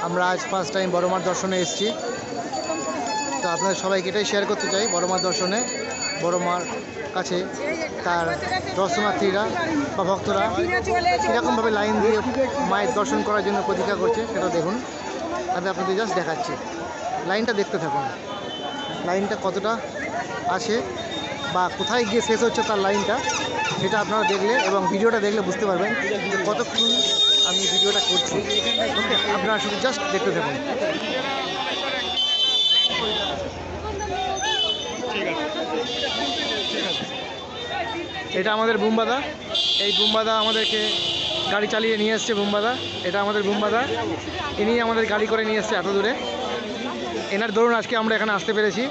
আমরা আজ first time বড় মার দর্শনে এসেছি। তো আপনাদের সবাইকে এটাই শেয়ার করতে চাই, বড় মার দর্শনে বড় মার কাছে তার দর্শনার্থীরা বা ভক্তরা কীরকমভাবে লাইন দিয়ে মায়ের দর্শন করার জন্য প্রতীক্ষা করছে সেটা দেখুন। আমি আপনাদের জাস্ট দেখাচ্ছি, লাইনটা দেখতে থাকুন। লাইনটা কতটা আছে বা কোথায় গিয়ে শেষ হচ্ছে তার লাইনটা, সেটা আপনারা দেখলে এবং ভিডিওটা দেখলে বুঝতে পারবেন যে কতক্ষণ আমি ভিডিওটা করছি। ওকে, আপনারা শুধু জাস্ট দেখতে থাকুন। এটা আমাদের বুম্বাদা, এই বুম্বাদা আমাদেরকে গাড়ি চালিয়ে নিয়ে এসছে। বুম্বাদা, এটা আমাদের বুম্বাদা, ইনি আমাদের গাড়ি করে নিয়ে এসছে এত দূরে। এনার দরুন আজকে আমরা এখানে আসতে পেরেছি।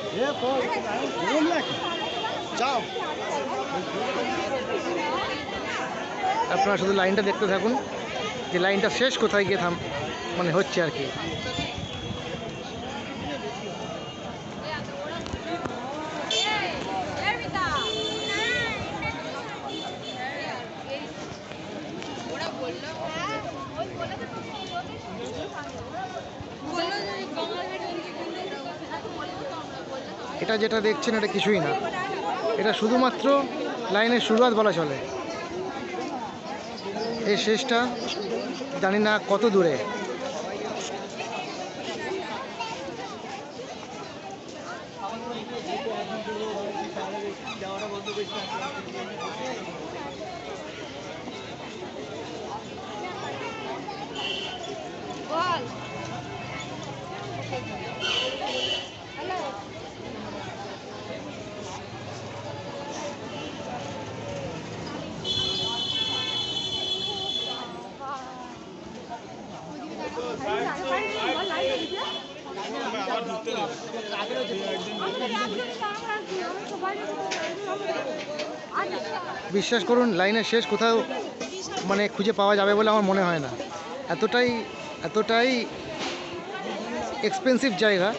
আপনারা শুধু লাইনটা দেখতে থাকুন যে লাইনটা শেষ কোথায় গিয়ে মানে হচ্ছে আর কি। এটা যেটা দেখছেন এটা কিছুই না, এটা শুধুমাত্র লাইনের শুরুয়াত বলা চলে। এই শেষটা জানি না কত দূরে। বিশ্বাস করুন, লাইনের শেষ কোথাও মানে খুঁজে পাওয়া যাবে বলে আমার মনে হয় না। এতটাই এক্সপেন্সিভ জায়গা।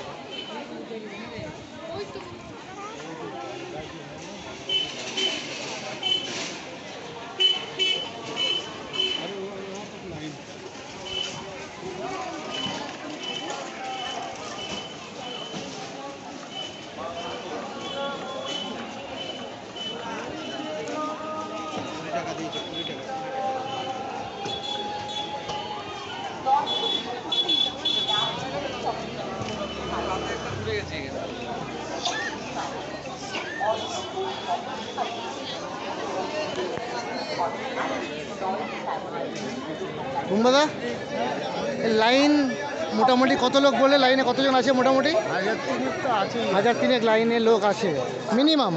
বুম্বাদা, লাইন মোটামুটি কত লোক বলে? লাইনে কতজন আছে মোটামুটি? 1300 লাইনে লোক আছে মিনিমাম।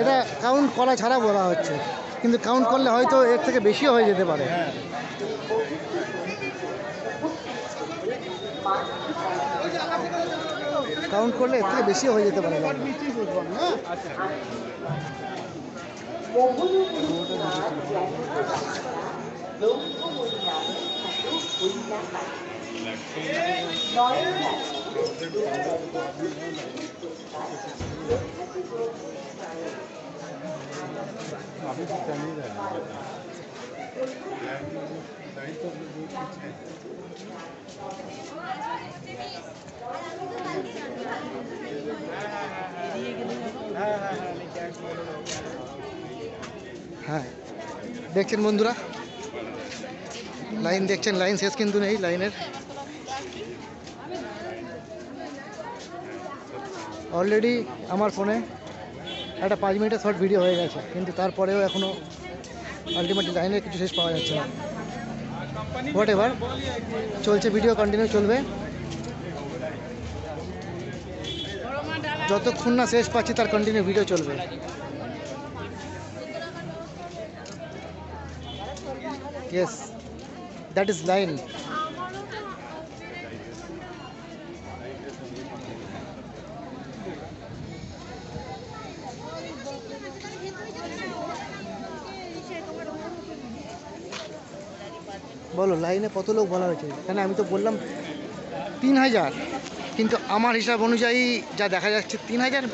এটা কাউন্ট করা ছাড়া বলা হচ্ছে, কিন্তু কাউন্ট করলে হয়তো এর থেকে বেশিও হয়ে যেতে পারে। কাউন্ট করলে এর থেকে বেশিও হয়ে যেতে পারে। হ্যাঁ, দেখছেন বন্ধুরা, লাইন দেখছেন, লাইন শেষ কিন্তু নেই লাইনের। অলরেডি আমার ফোনে একটা 5 মিনিটের শর্ট ভিডিও হয়ে গেছে, কিন্তু তারপরেও এখনও আলটিমেটলি লাইনের কিছু শেষ পাওয়া যাচ্ছে না। হোয়াট এভার, চলছে, ভিডিও কন্টিনিউ চলবে যতক্ষণ না শেষ পাচ্ছি, তার কন্টিনিউ ভিডিও চলবে। Yes, that is line. বলো, লাইনে কত লোক বলা হয়েছে? এখানে আমি তো বললাম 3000, কিন্তু আমার হিসাব অনুযায়ী যা দেখা যাচ্ছে 3000।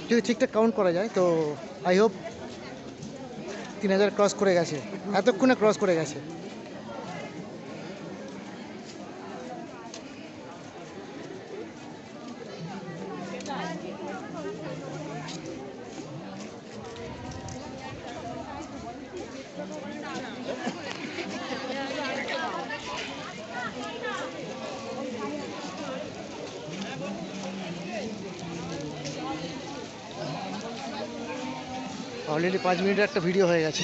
যদি ঠিকঠাক কাউন্ট করা যায় তো আই হোপ 3000 ক্রস করে গেছে, এতক্ষণে ক্রস করে গেছে। অলরেডি 5 মিনিটের একটা ভিডিও হয়ে গেছে।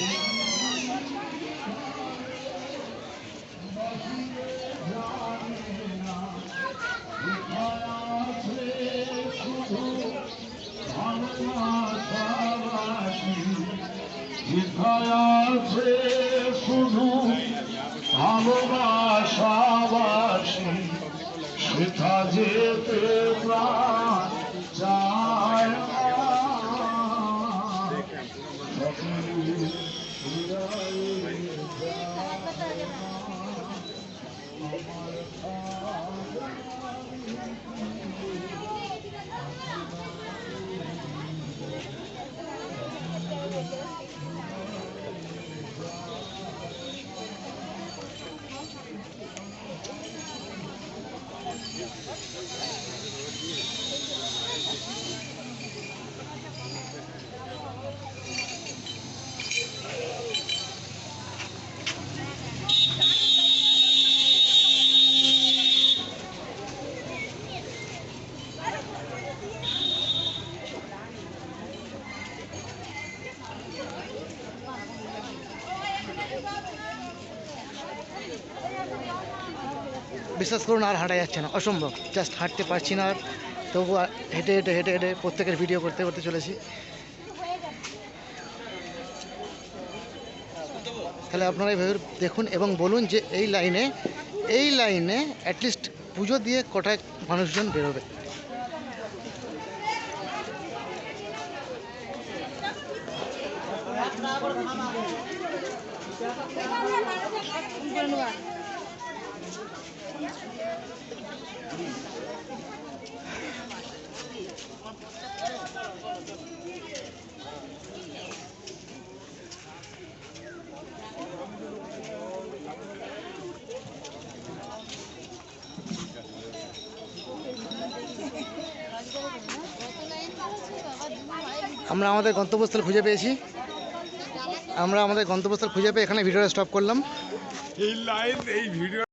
আছে শুধু ভালোবাসাবাসী, সেটা যেতে প্রাণ চায় না। বিশ্বাস করুন আর হাঁটা যাচ্ছে না, অসম্ভব। জাস্ট হাঁটতে পারছি না আর, তবু হেঁটে হেঁটে হেঁটে হেঁটে প্রত্যেকের ভিডিও করতে করতে চলেছি। তাহলে আপনারা এইভাবে দেখুন এবং বলুন যে এই লাইনে অ্যাটলিস্ট পুজো দিয়ে কটায় মানুষজন বেরোবে। আমরা আমাদের গন্তব্যস্থল খুঁজে পেয়েছি। আমরা আমাদের গন্তব্যস্থল খুঁজে পেয়ে এখানে ভিডিওটা স্টপ করলাম। এই লাইন এই ভিডিও